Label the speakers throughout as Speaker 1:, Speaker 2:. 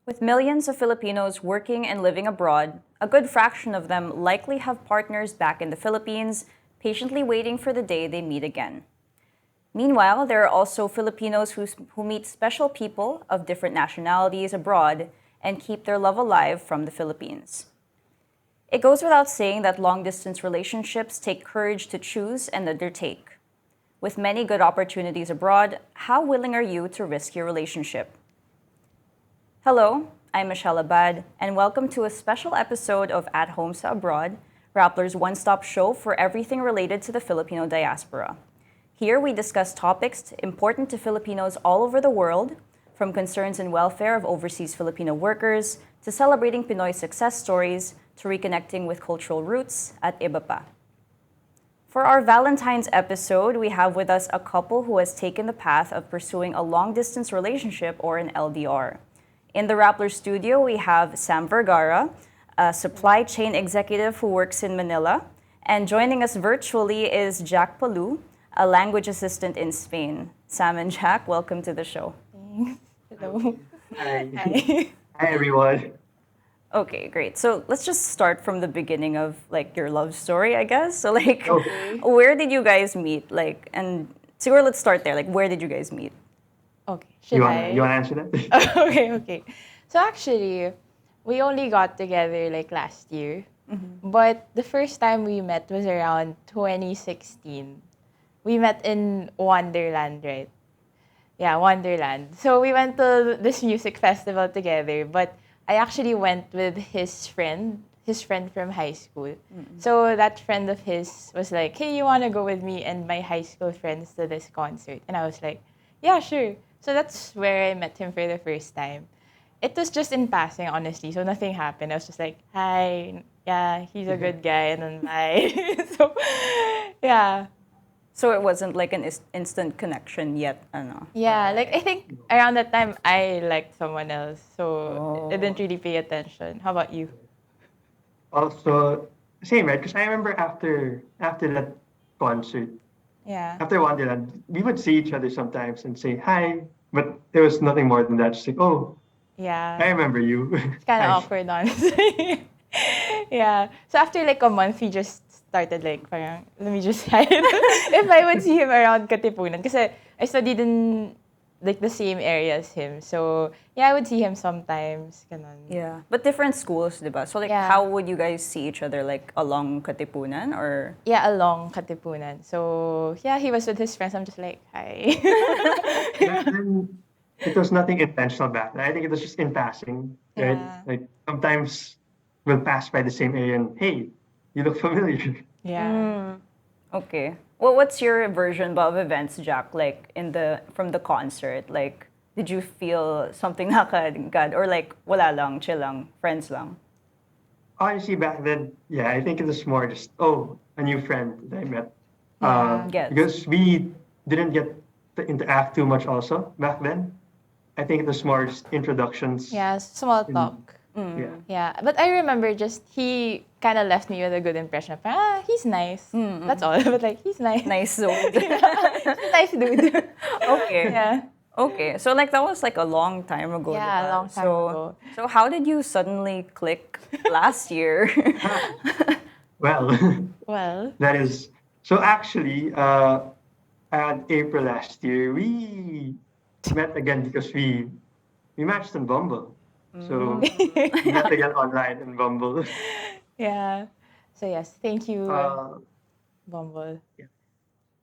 Speaker 1: With millions of Filipinos working and living abroad, a good fraction of them likely have partners back in the Philippines, patiently waiting for the day they meet again. Meanwhile, there are also Filipinos who meet special people of different nationalities abroad and keep their love alive from the Philippines. It goes without saying that long distance relationships take courage to choose and undertake. With many good opportunities abroad, how willing are you to risk your relationship? Hello, I'm Michelle Abad, and welcome to a special episode of At Home sa Abroad, Rappler's one-stop show for everything related to the Filipino diaspora. Here we discuss topics important to Filipinos all over the world, from concerns and welfare of overseas Filipino workers, to celebrating Pinoy success stories, to reconnecting with cultural roots at iba pa. For our Valentine's episode, we have with us a couple who has taken the path of pursuing a long-distance relationship or an LDR. In the Rappler studio, we have Sam Vergara, a supply chain executive who works in Manila. And joining us virtually is Jack Palu, a language assistant in Spain. Sam and Jack, welcome to the show.
Speaker 2: Thanks. Hello.
Speaker 3: Hi.
Speaker 2: Hi.
Speaker 3: Hi, everyone.
Speaker 1: Okay, great. So let's just start from the beginning of your love story, I guess. So
Speaker 3: Okay.
Speaker 1: where did you guys meet? And Siguro let's start there. Where did you guys meet?
Speaker 2: Okay.
Speaker 3: You
Speaker 2: Should
Speaker 3: wanna you
Speaker 2: I?
Speaker 3: wanna answer that?
Speaker 2: Okay. So actually, we only got together last year. But the first time we met was around 2016. We met in Wonderland, right? Yeah, Wonderland. So we went to this music festival together, but I actually went with his friend from high school. So that friend of his was like, "Hey, you want to go with me and my high school friends to this concert?" And I was like, "Yeah, sure." So that's where I met him for the first time. It was just in passing, honestly. So nothing happened. I was just like, "Hi, yeah, he's a good guy," and then bye. So, yeah.
Speaker 1: So it wasn't like an instant connection yet, ano?
Speaker 2: Yeah, I think around that time I liked someone else, so I
Speaker 1: Oh.
Speaker 2: didn't really pay attention. How about you?
Speaker 3: Also, same, right? Because I remember after that concert,
Speaker 2: Yeah.
Speaker 3: after Wonderland, we would see each other sometimes and say hi, but there was nothing more than that. Just like, oh,
Speaker 2: Yeah.
Speaker 3: I remember you.
Speaker 2: It's kind of
Speaker 3: Hi.
Speaker 2: awkward, honestly. Yeah. So after a month, we just started parang, let me just hide. If I would see him around Katipunan, because I studied in the same area as him. So yeah, I would see him sometimes. Ganon.
Speaker 1: Yeah. But different schools, diba? So
Speaker 2: Yeah.
Speaker 1: how would you guys see each other? Along Katipunan or?
Speaker 2: Yeah, along Katipunan. So yeah, he was with his friends. I'm just like, hi.
Speaker 3: Back then, it was nothing intentional back then. I think it was just in passing, right?
Speaker 2: Yeah.
Speaker 3: Like sometimes we'll pass by the same area and hey, you look familiar.
Speaker 2: Yeah.
Speaker 1: Okay. Well, what's your version of events, Jack? From the concert, did you feel something nakagad or wala lang, chill lang, friends lang?
Speaker 3: Honestly, back then, yeah, I think it was more just, oh, a new friend that I met.
Speaker 2: Yeah.
Speaker 1: Gets.
Speaker 3: Because we didn't get to interact too much also back then. I think it was more just introductions.
Speaker 2: Yeah, small
Speaker 3: And,
Speaker 2: talk.
Speaker 3: yeah.
Speaker 2: Yeah, but I remember just he kind of left me with a good impression of, he's nice. That's all. But he's nice.
Speaker 1: Nice zone.
Speaker 2: He's a nice dude.
Speaker 1: Okay.
Speaker 2: Yeah.
Speaker 1: Okay. So that was a long time ago.
Speaker 2: Yeah,
Speaker 1: diba?
Speaker 2: a long time ago.
Speaker 1: So how did you suddenly click last year?
Speaker 3: Well,
Speaker 2: Well,
Speaker 3: that is so actually, at April last year, we met again because we matched on Bumble. So we met again online on Bumble.
Speaker 2: yeah. So yes, thank you,
Speaker 3: Uh,
Speaker 2: Bumble.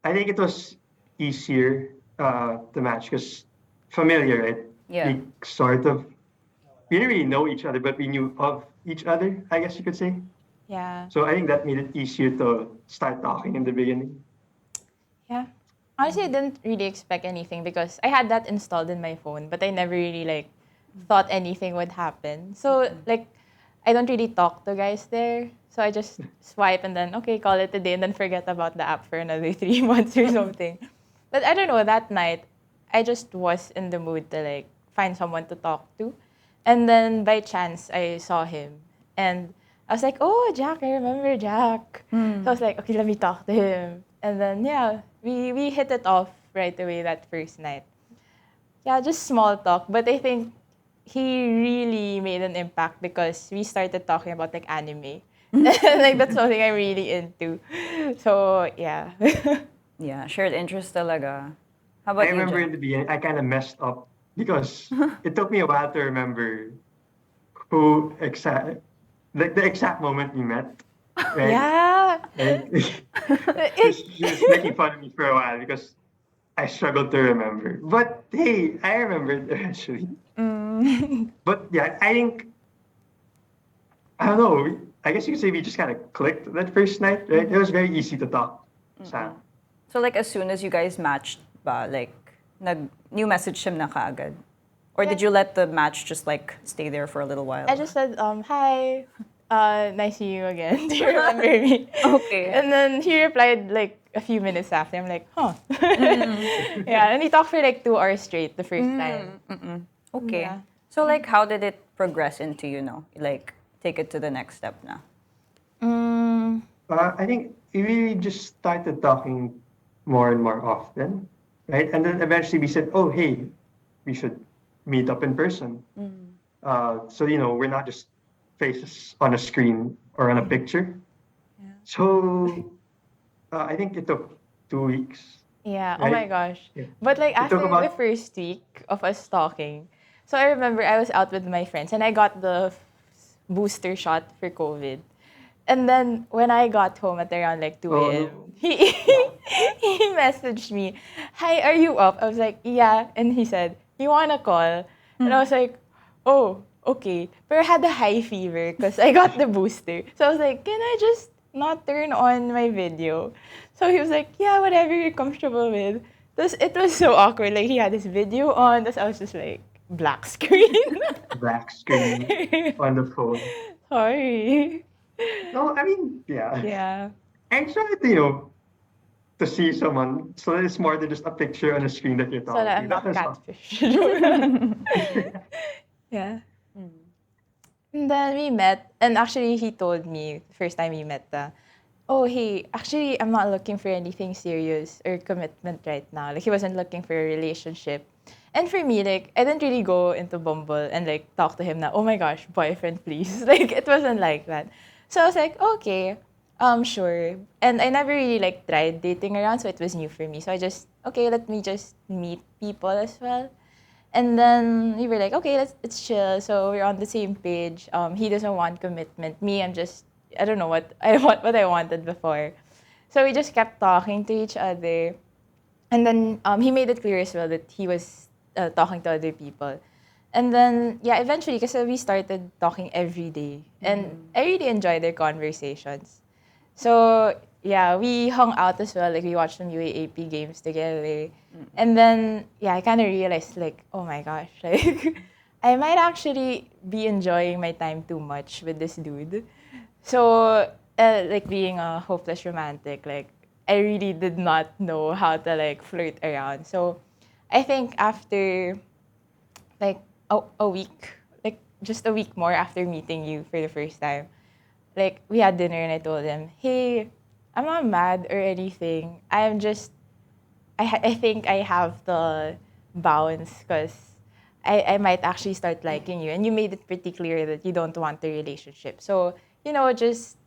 Speaker 3: I think it was easier to match because familiar, right?
Speaker 1: Yeah.
Speaker 3: We didn't really know each other, but we knew of each other, I guess you could say.
Speaker 2: Yeah.
Speaker 3: So I think that made it easier to start talking in the beginning.
Speaker 2: Yeah. Honestly, I didn't really expect anything because I had that installed in my phone, but I never really thought anything would happen. So I don't really talk to guys there. So I just swipe and then okay, call it a day and then forget about the app for another 3 months or something. But I don't know, that night I just was in the mood to find someone to talk to. And then by chance I saw him and I was like, "Oh, Jack, I remember Jack." So I was like, "Okay, let me talk to him." And then yeah, we hit it off right away that first night. Yeah, just small talk, but I think he really made an impact because we started talking about like anime. Like that's something I'm really into. So yeah.
Speaker 1: Yeah, shared interest talaga. How
Speaker 3: I
Speaker 1: about you,
Speaker 3: remember in
Speaker 1: Jen?
Speaker 3: the beginning, I kind of messed up because it took me a while to remember who exact, like the exact moment we met, right?
Speaker 2: Yeah.
Speaker 3: Like, she was making fun of me for a while because I struggled to remember. But hey, I remembered eventually. But yeah, I think, I don't know, I guess you could say we just kind of clicked that first night, right? It was very easy to talk. Sa,
Speaker 1: So like as soon as you guys matched ba, like new message him na kaagad? Or
Speaker 2: Yeah.
Speaker 1: did you let the match just like stay there for a little while?
Speaker 2: I just said, hi, nice seeing you again. Do you remember me?
Speaker 1: Okay.
Speaker 2: And then he replied like a few minutes after. I'm like, huh. Yeah, and he talked for like 2 hours straight the first time.
Speaker 1: Okay.
Speaker 2: Yeah.
Speaker 1: So like how did it progress into, like take it to the next step na?
Speaker 2: Mm,
Speaker 3: I think we just started talking more and more often, right? And then eventually we said, oh, hey, we should meet up in person. So, we're not just faces on a screen or on a picture. So I think it took 2 weeks,
Speaker 2: yeah, oh my
Speaker 3: right?
Speaker 2: gosh.
Speaker 3: Yeah.
Speaker 2: But like
Speaker 3: It took
Speaker 2: after the
Speaker 3: about,
Speaker 2: first week of us talking, so I remember I was out with my friends and I got the booster shot for COVID. And then when I got home at around like 2
Speaker 3: oh
Speaker 2: a.m.,
Speaker 3: no.
Speaker 2: he messaged me, hi, are you up? I was like, yeah. And he said, you wanna call? And I was like, oh, okay. But I had a high fever because I got the booster. So I was like, can I just not turn on my video? So he was like, yeah, whatever you're comfortable with. It was so awkward. Like he had his video on. Thus I was just like, black screen.
Speaker 3: Black screen on the phone.
Speaker 2: Sorry.
Speaker 3: No, I mean, yeah.
Speaker 2: Yeah.
Speaker 3: I tried to, to see someone, so it's more than just a picture on a screen that you're
Speaker 2: So that
Speaker 3: talking
Speaker 2: I'm
Speaker 3: to. That
Speaker 2: not
Speaker 3: was all.
Speaker 2: catfish. Yeah. And then we met, and actually he told me the first time we met, oh hey, actually I'm not looking for anything serious or commitment right now. Like he wasn't looking for a relationship. And for me, like I didn't really go into Bumble and like talk to him now, oh my gosh, boyfriend please. Like it wasn't like that. So I was like, okay, sure. And I never really like tried dating around, so it was new for me. So I just, okay, let me just meet people as well. And then we were like, okay, let's chill. So we're on the same page. He doesn't want commitment. Me, I don't know what I wanted before. So we just kept talking to each other. And then he made it clear as well that he was talking to other people. And then, yeah, eventually, because we started talking every day. And I really enjoyed their conversations. So, yeah, we hung out as well. Like, we watched some UAAP games together. And then, yeah, I kind of realized, like, oh my gosh, like, I might actually be enjoying my time too much with this dude. So, like, being a hopeless romantic, like, I really did not know how to, like, flirt around. So, I think after, like, a week, like, just a week more after meeting you for the first time, like we had dinner and I told him, hey, I'm not mad or anything. I'm just, I think I have the bounce because I might actually start liking you. And you made it pretty clear that you don't want a relationship. So, just,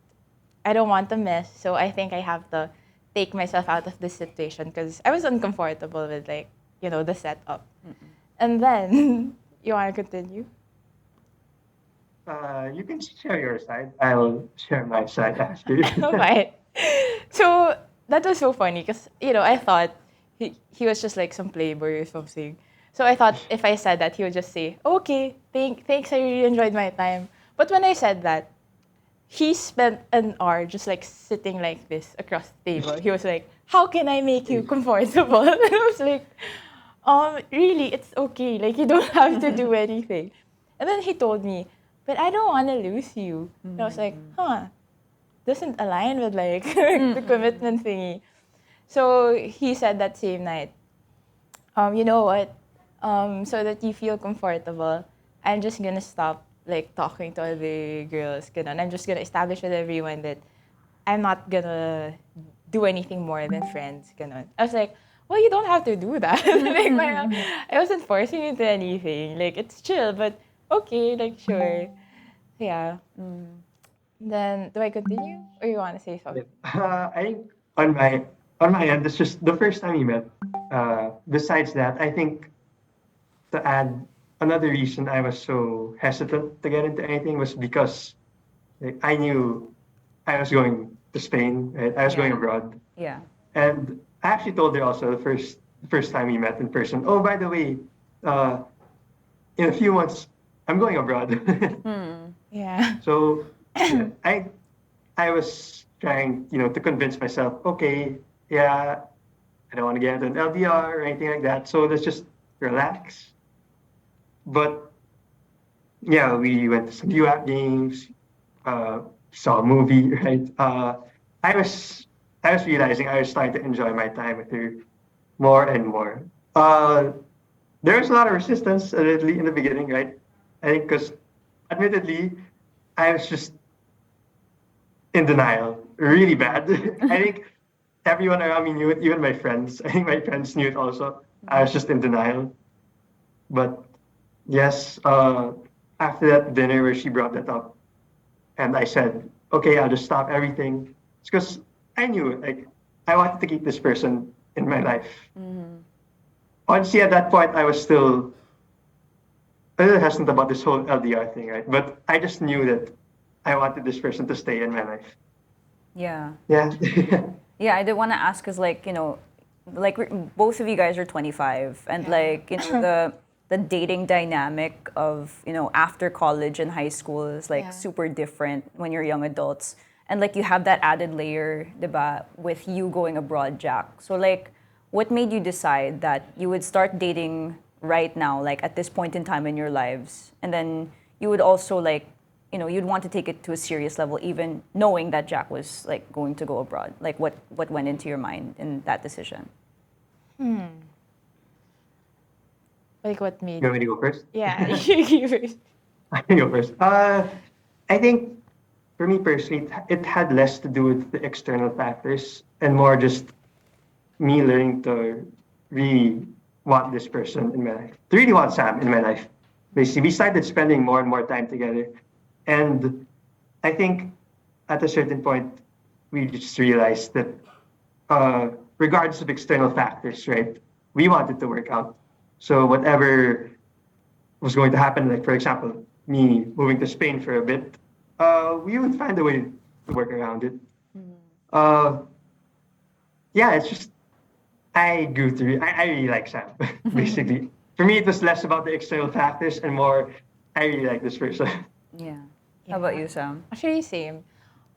Speaker 2: I don't want a mess. So I think I have to take myself out of this situation because I was uncomfortable with like, the setup. And then, you want to continue?
Speaker 3: You can share your side. I'll share my side after.
Speaker 2: Right. So that was so funny because I thought he was just like some playboy or something. So I thought if I said that he would just say, "Okay, thanks, I really enjoyed my time." But when I said that, he spent an hour just like sitting like this across the table. He was like, "How can I make you comfortable?" And I was like, really, it's okay. Like you don't have to do anything." And then he told me, "But I don't want to lose you." And I was like, "Huh." Doesn't align with like the commitment thingy. So he said that same night, you know what? So that you feel comfortable, I'm just gonna stop like talking to other girls. Ganun. I'm just gonna establish with everyone that I'm not gonna do anything more than friends. Ganun. I was like, well, you don't have to do that. Like, I wasn't forcing you to anything. Like, it's chill, but okay, like sure. Yeah. Then do I continue or you want to say something?
Speaker 3: I think on my end, it's just the first time we met. Besides that, I think to add another reason I was so hesitant to get into anything was because like, I knew I was going to Spain, right? I was going
Speaker 1: Yeah.
Speaker 3: abroad,
Speaker 1: Yeah.
Speaker 3: and I actually told her also the first time we met in person. Oh, by the way, uh, in a few months, I'm going abroad.
Speaker 2: Yeah.
Speaker 3: So yeah, I was trying, to convince myself, okay, yeah, I don't want to get into an LDR or anything like that. So let's just relax. But yeah, we went to some UAP games, uh, saw a movie, right? I was I was realizing I was starting to enjoy my time with her more and more. Uh, there was a lot of resistance, admittedly, in the beginning, right? I think because, admittedly, I was just in denial, really bad. I think everyone around me knew it, even my friends. I think my friends knew it also. I was just in denial. But yes, after that dinner where she brought that up, and I said, okay, I'll just stop everything. It's because I knew it. Like, I wanted to keep this person in my life. Honestly, at that point, I was still a little hesitant about this whole LDR thing, right? But I just knew that I wanted this person to stay in my life.
Speaker 1: Yeah.
Speaker 3: Yeah.
Speaker 1: Yeah, I did want to ask because, like, both of you guys are 25, and
Speaker 2: Yeah.
Speaker 1: like, the dating dynamic of after college and high school is like
Speaker 2: Yeah.
Speaker 1: super different when you're young adults, and like you have that added layer, diba, with you going abroad, Jack. So like, what made you decide that you would start dating right now, like at this point in time in your lives, and then you would also like you'd want to take it to a serious level, even knowing that Jack was like going to go abroad. Like, what went into your mind in that decision?
Speaker 2: Like what
Speaker 3: You
Speaker 2: made
Speaker 3: want me to go first?
Speaker 2: yeah, you first.
Speaker 3: I can go first. I think for me personally, it had less to do with the external factors and more just me learning to really want this person in my life, to really want Sam in my life. Basically, we started spending more and more time together. And I think at a certain point, we just realized that regardless of external factors, right, we wanted to work out. So whatever was going to happen, like for example, me moving to Spain for a bit, we would find a way to work around it. Uh, yeah, it's just I grew to I really like Sam. Basically, for me, it was less about the external factors and more I really like this person.
Speaker 1: Yeah. How about
Speaker 2: Yeah.
Speaker 1: you, Sam?
Speaker 2: Actually, same.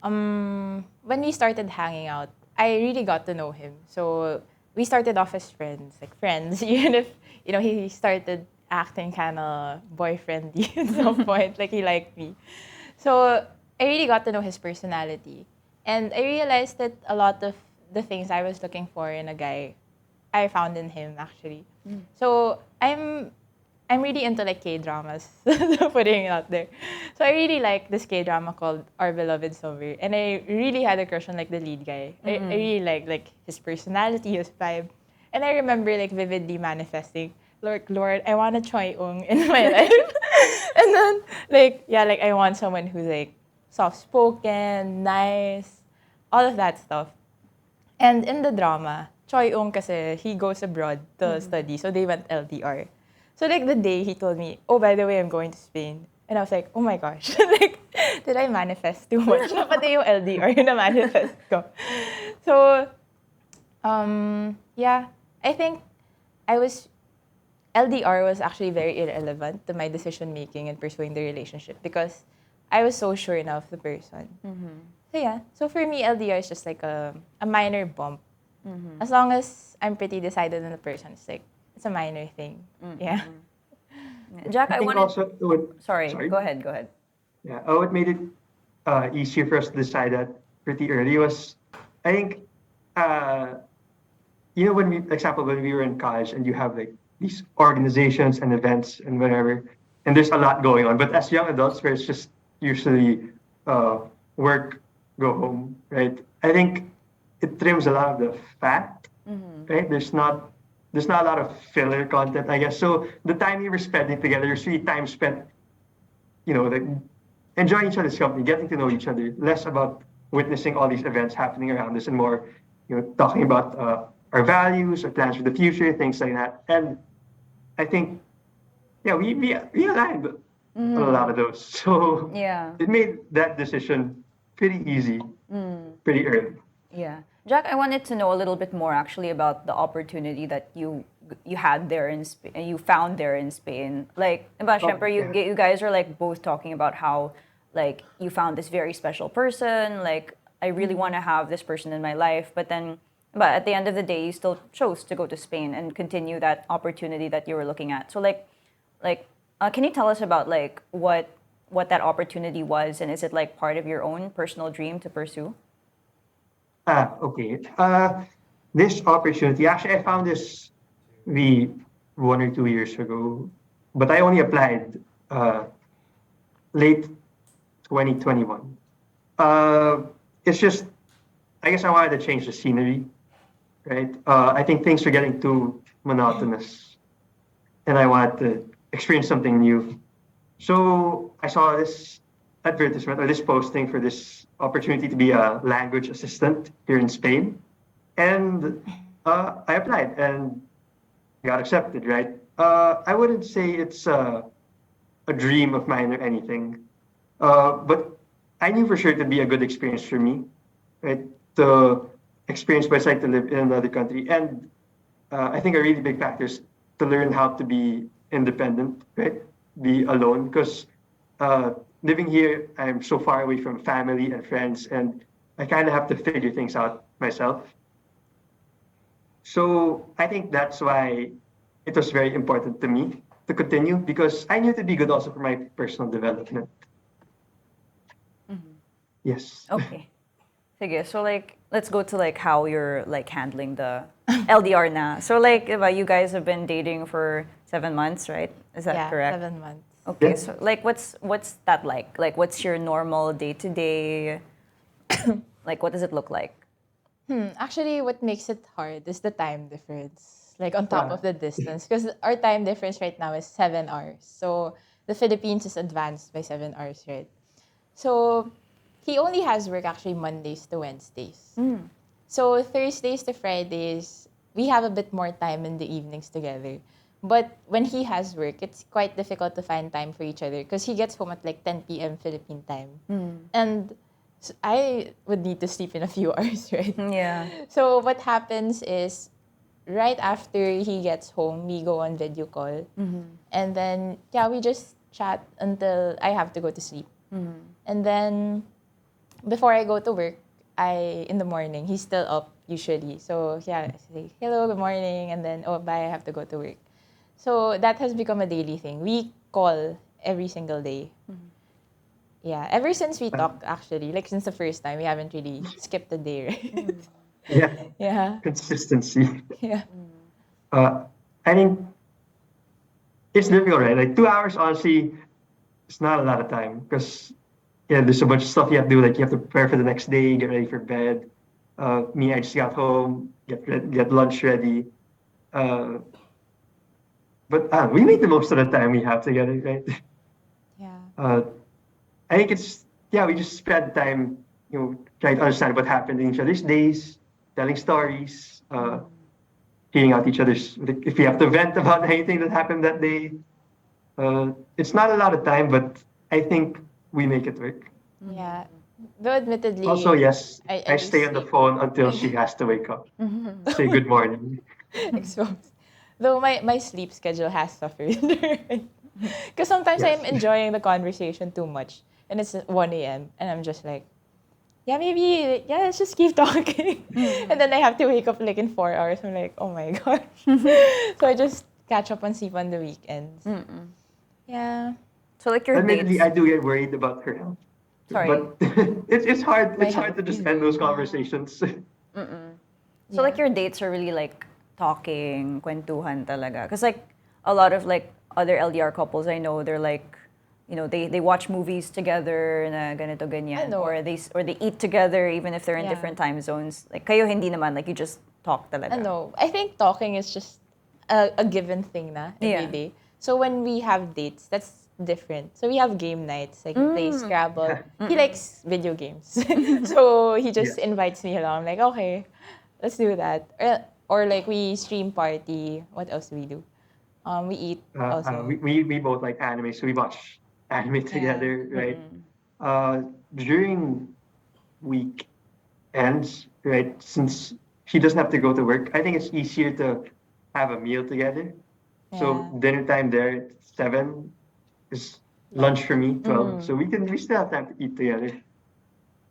Speaker 2: When we started hanging out, I really got to know him. So we started off as friends, like friends. Even if he started acting kind of boyfriendy at some point, like he liked me. So I really got to know his personality, and I realized that a lot of the things I was looking for in a guy, I found in him actually. So I'm really into like K dramas, putting it out there. So I really like this K drama called Our Beloved Summer, and I really had a crush on like the lead guy. I really like his personality, his vibe, and I remember like vividly manifesting, Lord, I want a Choi Ung in my life, and then like I want someone who's like soft spoken, nice, all of that stuff. And in the drama, Choi Ung kasi, he goes abroad to study, so they went LDR. So like the day he told me, oh, by the way, I'm going to Spain. And I was like, oh my gosh, like, did I manifest too much? Na pati yung LDR yung na-manifest ko. So, yeah, I think I was, LDR was actually very irrelevant to my decision making and pursuing the relationship because I was so sure enough of the person. So yeah, so for me, LDR is just like a minor bump. As long as I'm pretty decided on the person, it's a minor thing. Yeah.
Speaker 1: Jack,
Speaker 3: I
Speaker 1: I
Speaker 3: think
Speaker 1: wanted.
Speaker 3: also what
Speaker 1: Sorry,
Speaker 3: sorry.
Speaker 1: go ahead. Go ahead.
Speaker 3: Yeah. What made it easier for us to decide that pretty early was, I think, uh, when we, for example, when we were in college and you have like these organizations and events and whatever, and there's a lot going on. But as young adults, where it's just usually uh, work, go home, right? I think it trims a lot of the fat, right? There's not a lot of filler content, I guess. So the time we were spending together is really time spent like enjoying each other's company, getting to know each other, less about witnessing all these events happening around us, and more, talking about our values, our plans for the future, things like that. And I think, yeah, we aligned on a lot of those. So
Speaker 1: Yeah.
Speaker 3: it made that decision pretty easy, pretty early.
Speaker 1: Yeah. Jack, I wanted to know a little bit more actually about the opportunity that you had there in Spain, you found there in Spain. Like, diba, syempre,
Speaker 3: Yeah.
Speaker 1: you guys are like both talking about how like you found this very special person, like I really want to have this person in my life, but at the end of the day you still chose to go to Spain and continue that opportunity that you were looking at. So can you tell us about like what that opportunity was, and is it like part of your own personal dream to pursue?
Speaker 3: Okay. This opportunity, actually, I found this maybe 1 or 2 years ago, but I only applied late 2021. Uh, it's just, I guess I wanted to change the scenery, right? I think things are getting too monotonous, and I wanted to experience something new. So I saw this advertisement or this posting for this opportunity to be a language assistant here in Spain, and I applied and got accepted. Right? I wouldn't say it's a dream of mine or anything, but I knew for sure it would be a good experience for me, right? To experience what it's like to live in another country, and I think a really big factor is to learn how to be independent, right? Be alone, because uh, living here, I'm so far away from family and friends, and I kind of have to figure things out myself. So I think that's why it was very important to me to continue, because I knew it would be good also for my personal development. Yes.
Speaker 1: Okay. Sige, so like let's go to like how you're like handling the LDR now. So like diba, you guys have been dating for 7 months, right? Is that
Speaker 2: Yeah,
Speaker 1: correct?
Speaker 2: 7 months.
Speaker 1: Okay,
Speaker 3: Yeah.
Speaker 1: so like what's that like? Like what's your normal day to day? Like what does it look like?
Speaker 2: Actually, what makes it hard is the time difference. Like on top
Speaker 3: Uh,
Speaker 2: of the distance. Because our time difference right now is 7 hours. So the Philippines is advanced by 7 hours, right? So he only has work actually Mondays to Wednesdays. So Thursdays to Fridays, we have a bit more time in the evenings together. But when he has work, it's quite difficult to find time for each other because he gets home at like 10 p.m. Philippine time. And I would need to sleep in a few hours, right?
Speaker 1: Yeah.
Speaker 2: So what happens is right after he gets home, we go on video call. And then, yeah, we just chat until I have to go to sleep. And then before I go to work, in the morning, he's still up usually. So yeah, I say, hello, good morning. And then, oh, bye, I have to go to work. So that has become a daily thing. We call every single day. Yeah, ever since we talked, actually, like since the first time, we haven't really skipped a day, right?
Speaker 3: yeah,
Speaker 2: Yeah,
Speaker 3: consistency.
Speaker 2: yeah.
Speaker 3: Uh, I think it's difficult, right? Like 2 hours, honestly, it's not a lot of time, because yeah, there's a bunch of stuff you have to do. Like you have to prepare for the next day, get ready for bed. Me, I just got home, get lunch ready. Uh, but we make the most of the time we have together, right?
Speaker 2: Yeah.
Speaker 3: Uh, I think it's, yeah, we just spend time, trying to understand what happened in each other's days, telling stories, hearing out each other's, like, if we have to vent about anything that happened that day. It's not a lot of time, but I think we make it work.
Speaker 2: Yeah. Though
Speaker 3: Also,
Speaker 2: admittedly,
Speaker 3: yes,
Speaker 2: I
Speaker 3: I
Speaker 2: do
Speaker 3: stay on the
Speaker 2: sleep.
Speaker 3: phone until she has to wake up. Say good morning.
Speaker 2: Exposed. Though my sleep schedule has suffered. Because sometimes
Speaker 3: Yes.
Speaker 2: I'm enjoying the conversation too much. And it's 1 a.m. And I'm just like, yeah, maybe, yeah, let's just keep talking. And then I have to wake up like in 4 hours. I'm like, oh my gosh. So I just catch up on sleep on the weekends. Yeah.
Speaker 1: So like your
Speaker 3: Admittedly,
Speaker 1: dates.
Speaker 3: I do get worried about her health,
Speaker 1: Sorry.
Speaker 3: but it's hard.
Speaker 2: My
Speaker 3: It's hard
Speaker 2: health.
Speaker 3: to just end those conversations.
Speaker 1: So like your dates are really like talking, kwentuhan talaga. Because like a lot of like other LDR couples I know, they're like, they watch movies together na ganito ganyan,
Speaker 2: know.
Speaker 1: or they eat together even if they're in
Speaker 2: Yeah.
Speaker 1: different time zones. Like kayo hindi naman, like you just talk talaga.
Speaker 2: No, I think talking is just a given thing na every
Speaker 1: Yeah.
Speaker 2: day. So when we have dates, that's different. So we have game nights, like we play Scrabble. He likes video games. So he just
Speaker 3: Yes.
Speaker 2: invites me along. I'm like, okay, let's do that. Or like we stream party. What else do we do? We eat also.
Speaker 3: We both like anime, so we watch anime
Speaker 2: Yeah.
Speaker 3: together, right? During weekends, right? Since she doesn't have to go to work, I think it's easier to have a meal together. So
Speaker 2: Yeah.
Speaker 3: dinner time there at 7 is lunch for me, 12. So we still have time to eat together.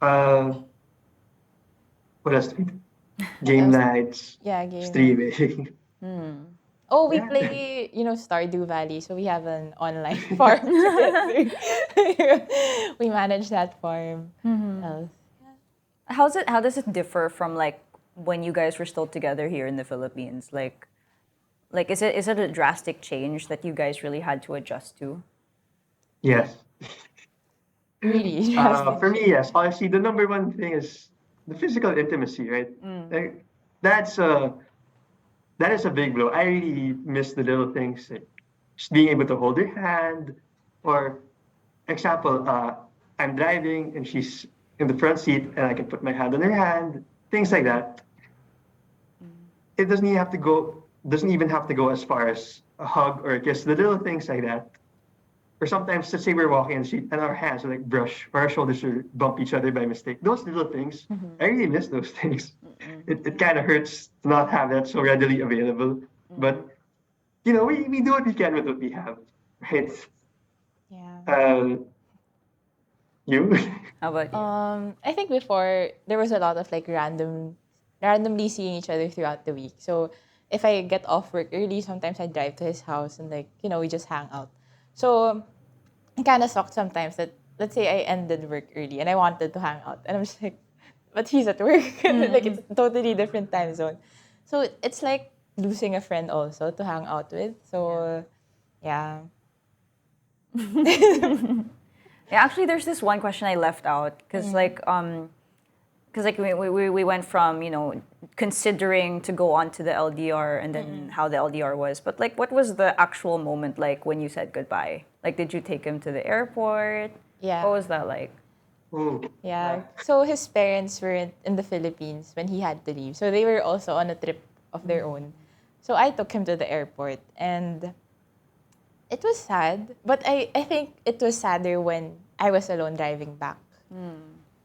Speaker 3: Uh, what else do we do?
Speaker 2: What
Speaker 3: Game
Speaker 2: else?
Speaker 3: nights,
Speaker 2: Yeah, game night.
Speaker 3: streaming.
Speaker 2: Oh, we
Speaker 3: Yeah.
Speaker 2: play, Stardew Valley, so we have an online farm together. We manage that farm. Else.
Speaker 1: How does it differ from like when you guys were still together here in the Philippines? Like is it a drastic change that you guys really had to adjust to?
Speaker 3: Yes.
Speaker 2: Really drastic.
Speaker 3: For me, yes. Honestly, the number one thing is the physical intimacy, right? Like, that's that is a big blow. I really miss the little things, like just being able to hold her hand, or example, I'm driving and she's in the front seat, and I can put my hand on her hand, things like that. It doesn't even have to go as far as a hug or a kiss. The little things like that. Or sometimes, let's say we're walking and our hands are like brush, or our shoulders are bump each other by mistake. Those little things, I really miss those things. It kind of hurts to not have that so readily available. But, we do what we can with what we have, right?
Speaker 2: Yeah.
Speaker 3: You?
Speaker 1: How about you?
Speaker 2: I think before there was a lot of like randomly seeing each other throughout the week. So if I get off work early, sometimes I drive to his house and like, we just hang out. So it kind of sucked sometimes that let's say I ended work early and I wanted to hang out and I'm just like, but he's at work. Like it's a totally different time zone. So it's like losing a friend also to hang out with. So yeah.
Speaker 1: Yeah, actually, there's this one question I left out because we went from considering to go on to the LDR and then how the LDR was, but like what was the actual moment like when you said goodbye? Like, did you take him to the airport?
Speaker 2: Yeah.
Speaker 1: What was that like?
Speaker 3: Oh,
Speaker 2: Yeah. So his parents were in the Philippines when he had to leave. So they were also on a trip of their own. So I took him to the airport and it was sad. But I think it was sadder when I was alone driving back.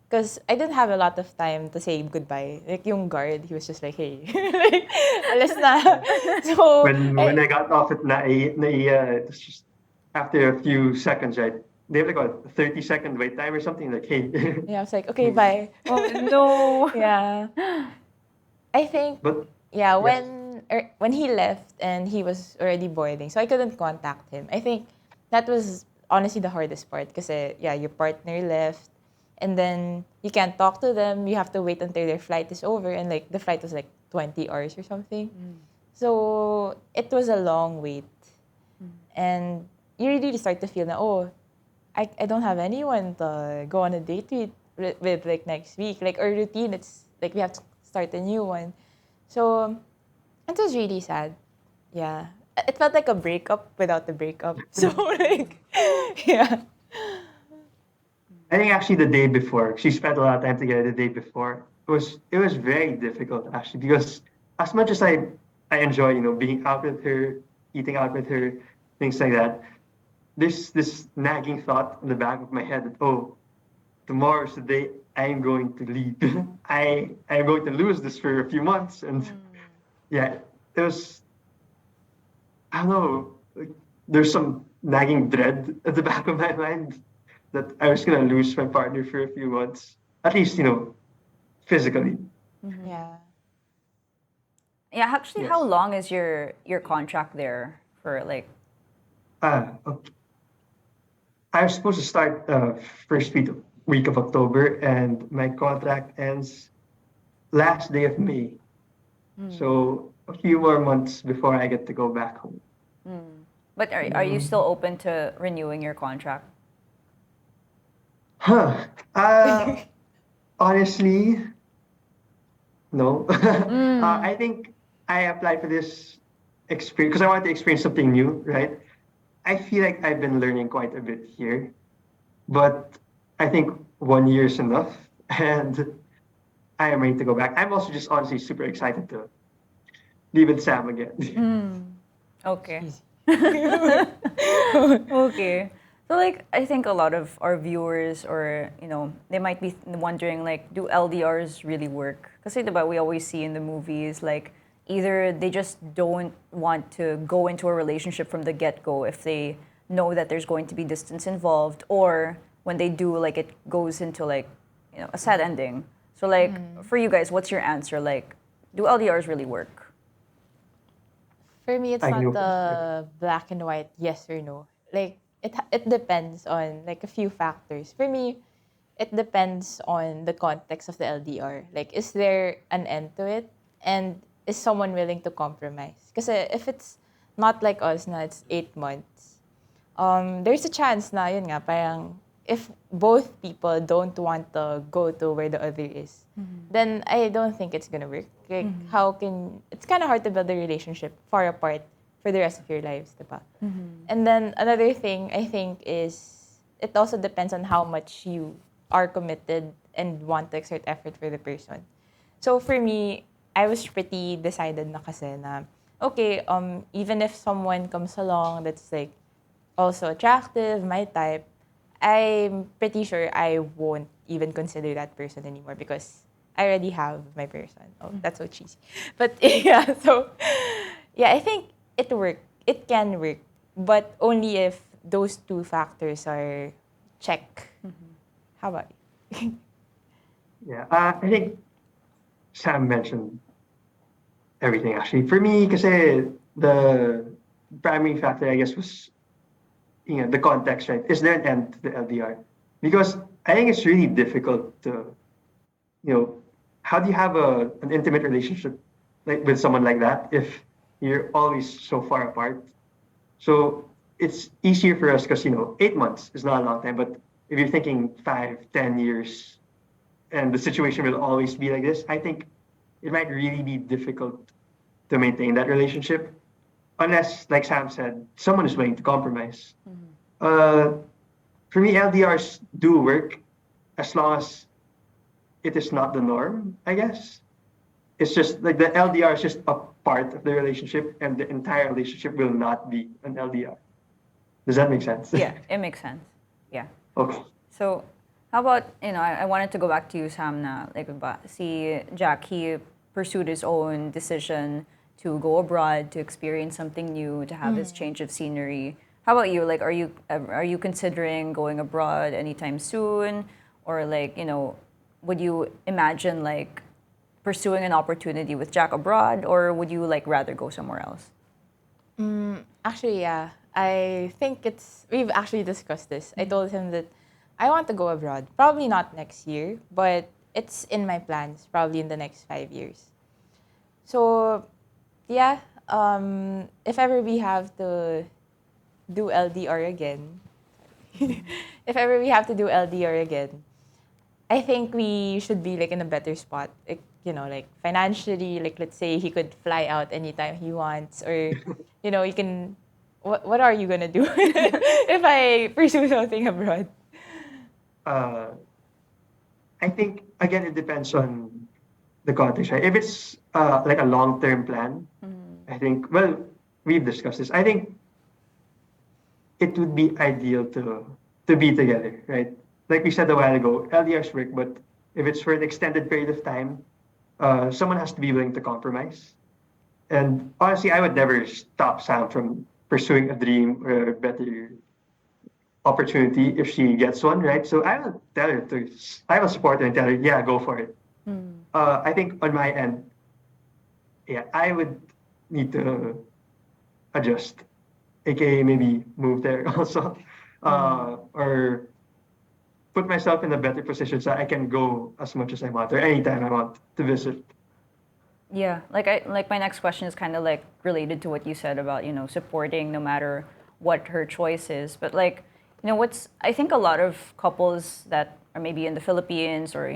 Speaker 2: Because I didn't have a lot of time to say goodbye. Like yung guard, he was just like, hey, like, alis na. So,
Speaker 3: when I got off at NAIA, it was just after a few seconds, right? They have like a 30-second wait time or something. Like, hey.
Speaker 2: yeah, I was like, okay, bye.
Speaker 1: Oh no!
Speaker 2: Yeah. I think
Speaker 3: But
Speaker 2: yeah,
Speaker 3: yes.
Speaker 2: when he left and he was already boarding, so I couldn't contact him. I think that was honestly the hardest part because yeah, your partner left, and then you can't talk to them. You have to wait until their flight is over, and like the flight was like 20 hours or something. So it was a long wait, and you really start to feel na I don't have anyone to go on a date with like next week. Like our routine, it's like we have to start a new one. So it was really sad. Yeah. It felt like a breakup without the breakup. So like yeah.
Speaker 3: I think actually the day before, she spent a lot of time together the day before. It was very difficult actually because as much as I enjoy, being out with her, eating out with her, things like that, there's this nagging thought in the back of my head that, tomorrow is the day I'm going to leave. I'm going to lose this for a few months. And yeah, it was, I don't know, like, there's some nagging dread at the back of my mind that I was going to lose my partner for a few months, at least, physically.
Speaker 2: Yeah.
Speaker 1: Yeah, actually,
Speaker 3: Yes.
Speaker 1: how long is your contract there for like?
Speaker 3: Okay. I was supposed to start first week of October, and my contract ends last day of May. So a few more months before I get to go back home.
Speaker 1: But are you still open to renewing your contract?
Speaker 3: Huh. Honestly, no. I think I applied for this experience because I wanted to experience something new, right? I feel like I've been learning quite a bit here, but I think 1 year is enough, and I am ready to go back. I'm also just honestly super excited to be with Sam again.
Speaker 1: Okay.
Speaker 2: Easy.
Speaker 1: Okay. So like I think a lot of our viewers or they might be wondering like do LDRs really work? Kasi diba we always see in the movies like either they just don't want to go into a relationship from the get-go if they know that there's going to be distance involved, or when they do like it goes into like a sad ending. So like for you guys, what's your answer? Like do LDRs really work?
Speaker 2: For me, it's
Speaker 3: I
Speaker 2: not
Speaker 3: know.
Speaker 2: the black and white yes or no. Like it depends on like a few factors. For me, it depends on the context of the LDR. Like, is there an end to it, and is someone willing to compromise? Because if it's not like us, na it's 8 months. There's a chance na yun nga parang if both people don't want to go to where the other is, then I don't think it's gonna work. Like, it's kind of hard to build a relationship far apart for the rest of your lives, diba? And then another thing I think is it also depends on how much you are committed and want to exert effort for the person. So for me, I was pretty decided na kasi na, okay, even if someone comes along that's like also attractive, my type, I'm pretty sure I won't even consider that person anymore because I already have my person. Oh, that's so cheesy. But yeah, so yeah, I think it can work, but only if those two factors are check. How about you?
Speaker 3: Yeah, I think Sam mentioned everything actually. For me, because the primary factor, I guess, was the context, right? Is there an end to the LDR? Because I think it's really difficult to, you know, how do you have an intimate relationship like with someone like that if you're always so far apart? So it's easier for us because 8 months is not a long time, but if you're thinking 5, 10 years, and the situation will always be like this, I think it might really be difficult to maintain that relationship unless, like Sam said, someone is willing to compromise. Uh, for me, LDRs do work as long as it is not the norm, I guess. It's just like the LDR is just a part of the relationship, and the entire relationship will not be an LDR. Does that make sense?
Speaker 1: Yeah, it makes sense. Yeah.
Speaker 3: Okay.
Speaker 1: So, how about, I wanted to go back to you, Sam, na, like, see Jack, he pursued his own decision to go abroad, to experience something new, to have his change of scenery. How about you? Like, are you considering going abroad anytime soon? Or like, would you imagine like pursuing an opportunity with Jack abroad, or would you like rather go somewhere else?
Speaker 2: Actually, yeah. I think we've actually discussed this. I told him that I want to go abroad. Probably not next year, but it's in my plans, probably in the next 5 years. So, yeah, if ever we have to do LDR again, if ever we have to do LDR again, I think we should be like in a better spot. Like, like financially, like let's say he could fly out anytime he wants, or you can. What are you gonna do if I pursue something abroad?
Speaker 3: Uh, I think again it depends on the context, right? If it's like a long-term plan, I think we've discussed this. I think it would be ideal to be together, right? Like we said a while ago, LDRs work, but if it's for an extended period of time, someone has to be willing to compromise. And honestly, I would never stop Sam from pursuing a dream or a better opportunity if she gets one, right? So I will support her and tell her, yeah, go for it. I think on my end, yeah, I would need to adjust, aka maybe move there also, or put myself in a better position so I can go as much as I want or anytime I want to visit.
Speaker 1: Yeah, like my next question is kind of like related to what you said about, supporting no matter what her choice is. But like, what's I think a lot of couples that are maybe in the Philippines or,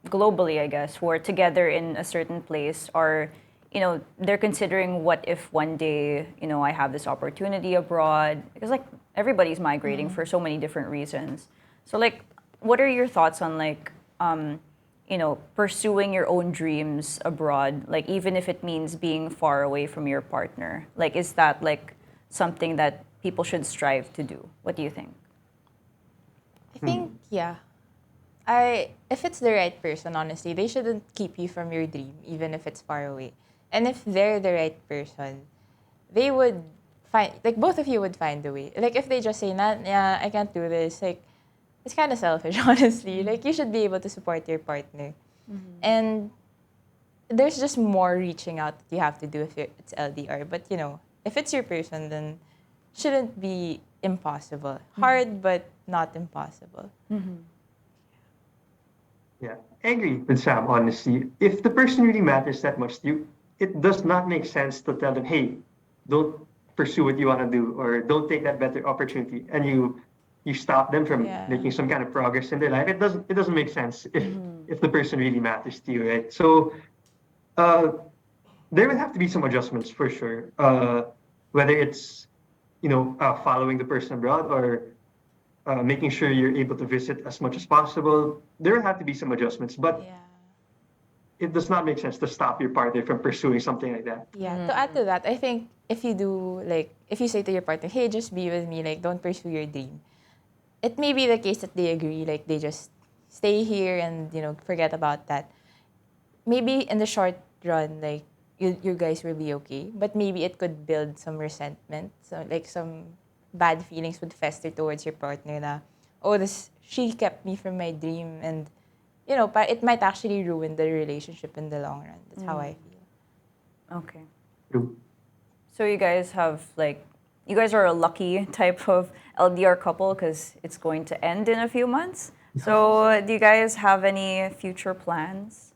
Speaker 1: globally, I guess, who are together in a certain place are, they're considering what if one day, I have this opportunity abroad, because like everybody's migrating for so many different reasons. So like, what are your thoughts on like, pursuing your own dreams abroad, like even if it means being far away from your partner? Like, is that like something that people should strive to do? What do you think?
Speaker 2: I think, yeah. If it's the right person, honestly, they shouldn't keep you from your dream, even if it's far away. And if they're the right person, they would find, like, both of you would find a way. Like, if they just say, nah, yeah, I can't do this, like, it's kind of selfish, honestly. Like, you should be able to support your partner. And there's just more reaching out that you have to do if it's LDR. But, if it's your person, then shouldn't be impossible. Hard, but not impossible.
Speaker 3: Yeah, I agree with Sam, honestly. If the person really matters that much to you, it does not make sense to tell them, hey, don't pursue what you want to do or don't take that better opportunity. And you stop them from
Speaker 2: Yeah.
Speaker 3: making some kind of progress in their life. It doesn't make sense if the person really matters to you, right? So there will have to be some adjustments for sure. Whether it's following the person abroad or making sure you're able to visit as much as possible. There will have to be some adjustments, but
Speaker 2: Yeah.
Speaker 3: it does not make sense to stop your partner from pursuing something like that.
Speaker 2: Yeah. To add to that, I think if you do, like, if you say to your partner, hey, just be with me, like, don't pursue your dream, it may be the case that they agree, like, they just stay here and, forget about that. Maybe in the short run, like, you guys will be okay, but maybe it could build some resentment. So, like, some bad feelings would fester towards your partner na, oh, she kept me from my dream, and, it might actually ruin the relationship in the long run. That's how I feel.
Speaker 1: Okay.
Speaker 3: True.
Speaker 1: So you guys are a lucky type of LDR couple because it's going to end in a few months. So do you guys have any future plans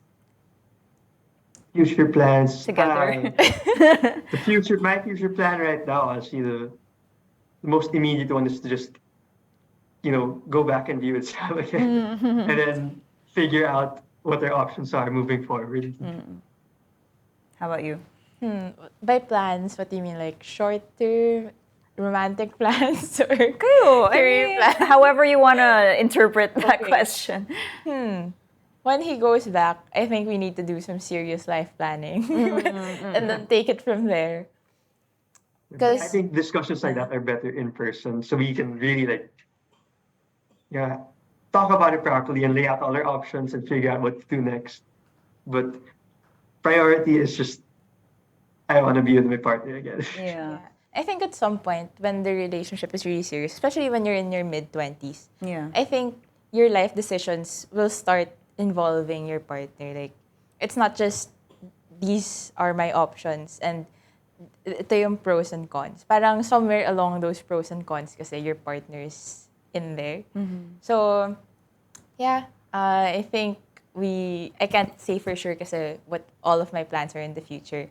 Speaker 3: Future plans.
Speaker 1: together?
Speaker 3: My future plan right now, honestly, the most immediate one is to just, go back and be with Sam again, and then figure out what their options are moving forward.
Speaker 1: How about you?
Speaker 2: By plans, what do you mean? Like short-term romantic plans or
Speaker 1: I
Speaker 2: career
Speaker 1: mean,
Speaker 2: plans?
Speaker 1: however you want to interpret that question.
Speaker 2: When he goes back, I think we need to do some serious life planning and then take it from there.
Speaker 3: I think discussions like that are better in person, so we can really talk about it properly and lay out all our options and figure out what to do next. But priority is just I want to be with my partner again.
Speaker 1: Yeah.
Speaker 2: I think at some point when the relationship is really serious, especially when you're in your mid-20s,
Speaker 1: Yeah.
Speaker 2: I think your life decisions will start involving your partner. Like, it's not just these are my options and ito yung pros and cons. Parang somewhere along those pros and cons kasi your partner is in there. So, yeah, I think I can't say for sure kasi what all of my plans are in the future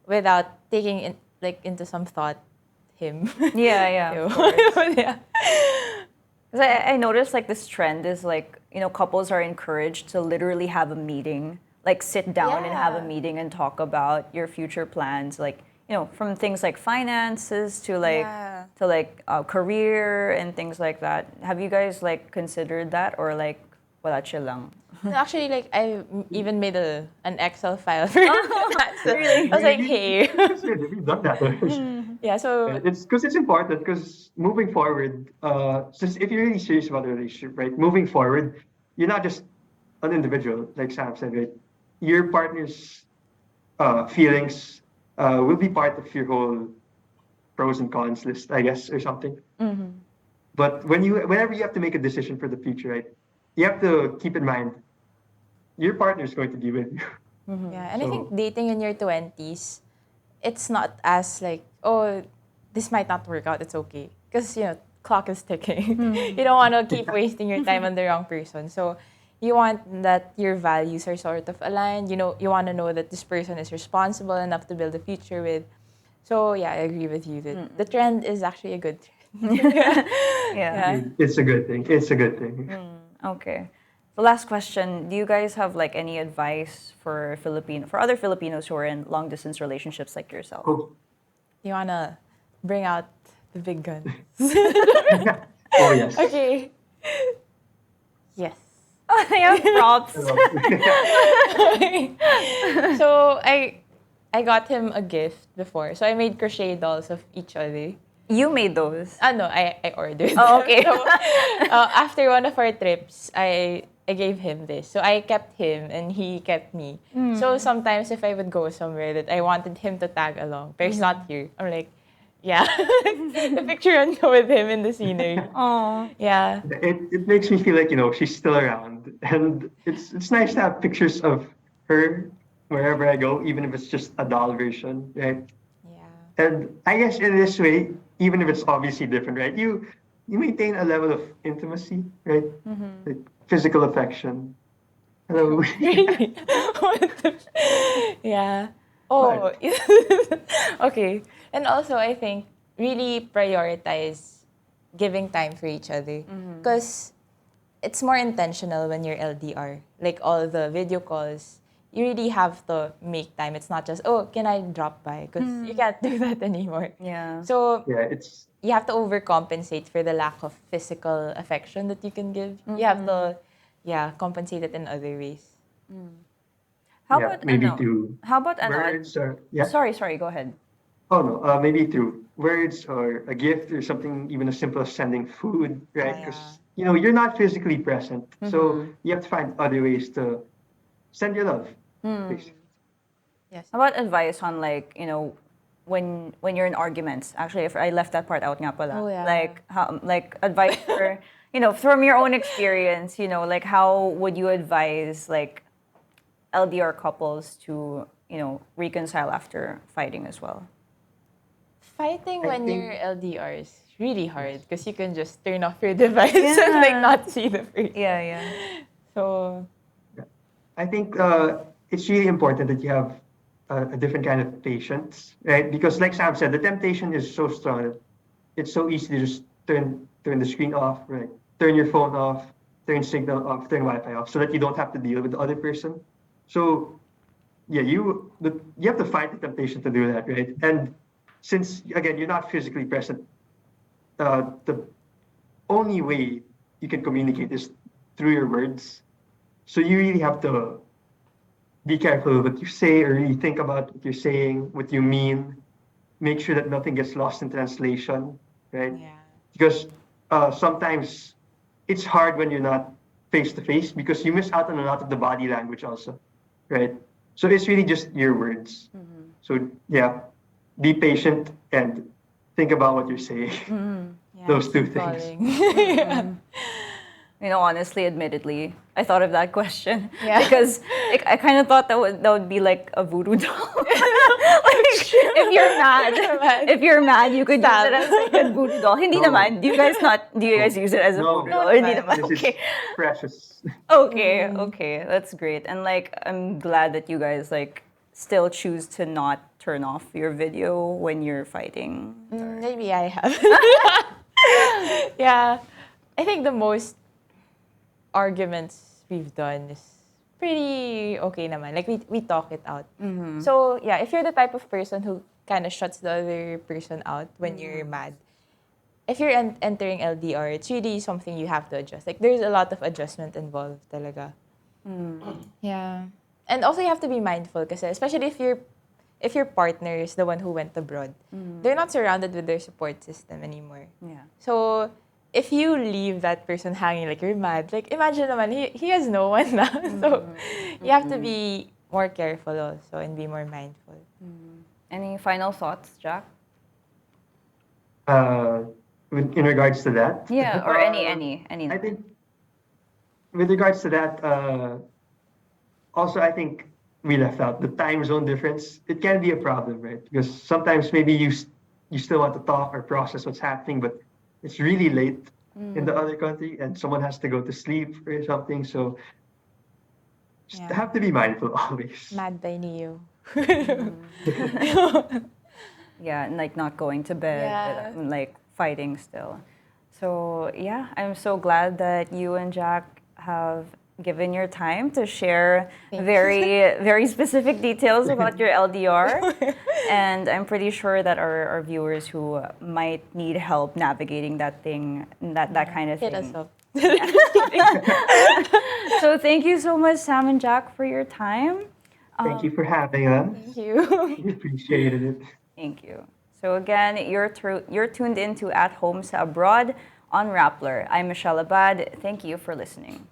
Speaker 2: without taking into some thought him.
Speaker 1: Yeah.
Speaker 2: Ew.
Speaker 1: Of course.
Speaker 2: Yeah.
Speaker 1: 'Cause I noticed like this trend is like, couples are encouraged to literally have a meeting, like sit down and have a
Speaker 2: Yeah.
Speaker 1: meeting and talk about your future plans, like, from things like finances to career and things like that. Have you guys like considered that or like wala chill lang?
Speaker 2: No, actually, like, I even made an Excel file for that. So I was like, hey.
Speaker 3: We've done that already.
Speaker 2: Yeah, so
Speaker 3: It's because it's important because moving forward, since if you're really serious about the relationship, right? Moving forward, you're not just an individual, like Sam said, right? Your partner's feelings will be part of your whole pros and cons list, I guess, or something. But whenever you have to make a decision for the future, right? You have to keep in mind your partner is going to be with you.
Speaker 2: yeah, and I
Speaker 3: So-
Speaker 2: think dating in your 20s, it's not as like, oh, this might not work out, it's okay. Because, clock is ticking. You don't want to keep wasting your time on the wrong person. So you want that your values are sort of aligned. You want to know that this person is responsible enough to build a future with. So yeah, I agree with you that the trend is actually a good trend.
Speaker 1: Yeah.
Speaker 3: It's a good thing. It's a good thing.
Speaker 1: Okay. The last question: do you guys have like any advice for other Filipinos who are in long distance relationships like yourself?
Speaker 3: Oh,
Speaker 2: You wanna bring out the big guns?
Speaker 3: oh yes.
Speaker 2: Okay. Yes.
Speaker 1: I have props.
Speaker 3: Hello.
Speaker 2: So I got him a gift before. So I made crochet dolls of each other.
Speaker 1: You made those.
Speaker 2: No, I ordered.
Speaker 1: Oh, okay.
Speaker 2: So, after one of our trips, I gave him this. So I kept him and he kept me. So sometimes if I would go somewhere that I wanted him to tag along, but he's not here, I'm like, yeah, the picture on with him in the scenery.
Speaker 1: Oh.
Speaker 2: Yeah.
Speaker 3: It makes me feel like, she's still around. And it's nice to have pictures of her wherever I go, even if it's just a doll version, right?
Speaker 2: Yeah.
Speaker 3: And I guess in this way, even if it's obviously different, right? You maintain a level of intimacy, right? Like physical affection. Hello.
Speaker 2: Yeah. Oh, okay. And also, I think really prioritize giving time for each other because it's more intentional when you're LDR. Like all the video calls, you really have to make time. It's not just, oh, can I drop by? Because you can't do that anymore.
Speaker 1: Yeah.
Speaker 2: So
Speaker 3: Yeah, it's
Speaker 2: you have to overcompensate for the lack of physical affection that you can give. You have to, compensate it in other ways.
Speaker 1: How
Speaker 3: yeah,
Speaker 1: about
Speaker 3: maybe
Speaker 1: ano?
Speaker 3: through
Speaker 1: How about ano?
Speaker 3: words or yeah.
Speaker 1: Sorry, go ahead.
Speaker 3: Oh no, maybe through words or a gift or something even as simple as sending food, right? Because you're not physically present, so you have to find other ways to send your love. Basically.
Speaker 2: Yes.
Speaker 1: How about advice on like, when you're in arguments? Actually, if I left that part out nga pala.
Speaker 2: Oh, yeah.
Speaker 1: Like like advice for, from your own experience, like how would you advise like LDR couples to, reconcile after fighting as well?
Speaker 2: Fighting
Speaker 3: I
Speaker 2: when
Speaker 3: think-
Speaker 2: you're LDR is really hard because you can just turn off your device and like not see the person.
Speaker 1: Yeah.
Speaker 2: So
Speaker 3: I think it's really important that you have a different kind of patience, right? Because like Sam said, the temptation is so strong that it's so easy to just turn the screen off, right? Turn your phone off, turn signal off, turn Wi-Fi off, so that you don't have to deal with the other person. So yeah, you have to fight the temptation to do that, right? And since again you're not physically present, the only way you can communicate is through your words. So you really have to be careful what you say or really think about what you're saying, what you mean. Make sure that nothing gets lost in translation, right?
Speaker 2: yeah.
Speaker 3: Because sometimes it's hard when you're not face to face because you miss out on a lot of the body language also, right? So it's really just your words. So yeah, be patient and think about what you're saying.
Speaker 2: Yeah,
Speaker 3: Those two
Speaker 2: keep
Speaker 3: things.
Speaker 2: falling.
Speaker 1: Honestly, admittedly, I thought of that question
Speaker 2: Yeah.
Speaker 1: because like, I kind of thought that would be like a voodoo doll. Like, if you're mad, you could use it as like a voodoo doll. Hindi
Speaker 3: No.
Speaker 1: naman. Do you guys use it as a
Speaker 3: No.
Speaker 1: voodoo doll?
Speaker 2: No,
Speaker 1: Hindi
Speaker 2: naman.
Speaker 1: naman.
Speaker 3: This
Speaker 1: Okay.
Speaker 3: is precious.
Speaker 1: Okay, that's great. And like, I'm glad that you guys like still choose to not turn off your video when you're fighting.
Speaker 2: Maybe I have. Yeah. I think the most arguments we've done is pretty okay naman. Like we talk it out. So yeah, if you're the type of person who kind of shuts the other person out when you're mad, if you're entering LDR, it's really something you have to adjust. Like there's a lot of adjustment involved talaga. Yeah. And also you have to be mindful kasi especially if your partner is the one who went abroad, they're not surrounded with their support system anymore.
Speaker 1: Yeah.
Speaker 2: So if you leave that person hanging like you're mad, like imagine naman he has no one now. So you have to be more careful also and be more mindful.
Speaker 1: Any final thoughts, Jack?
Speaker 3: In regards to that.
Speaker 1: Yeah, or any.
Speaker 3: I think with regards to that, also I think we left out the time zone difference. It can be a problem, right? Because sometimes maybe you still want to talk or process what's happening, but it's really late in the other country and someone has to go to sleep or something. So just
Speaker 2: Yeah.
Speaker 3: have to be mindful always.
Speaker 2: Mad by Neo.
Speaker 1: Yeah, and like not going to bed,
Speaker 2: Yeah.
Speaker 1: but, like fighting still. So yeah, I'm so glad that you and Jack have given your time to share
Speaker 2: Thank you.
Speaker 1: very specific details about your LDR. And I'm pretty sure that our viewers who might need help navigating that kind of
Speaker 2: Hit
Speaker 1: thing.
Speaker 2: us up.
Speaker 1: So thank you so much, Sam and Jack, for your time.
Speaker 3: Thank you for having us.
Speaker 2: Thank you.
Speaker 3: We appreciated it.
Speaker 1: Thank you. So again, you're tuned into At Home sa Abroad on Rappler. I'm Michelle Abad. Thank you for listening.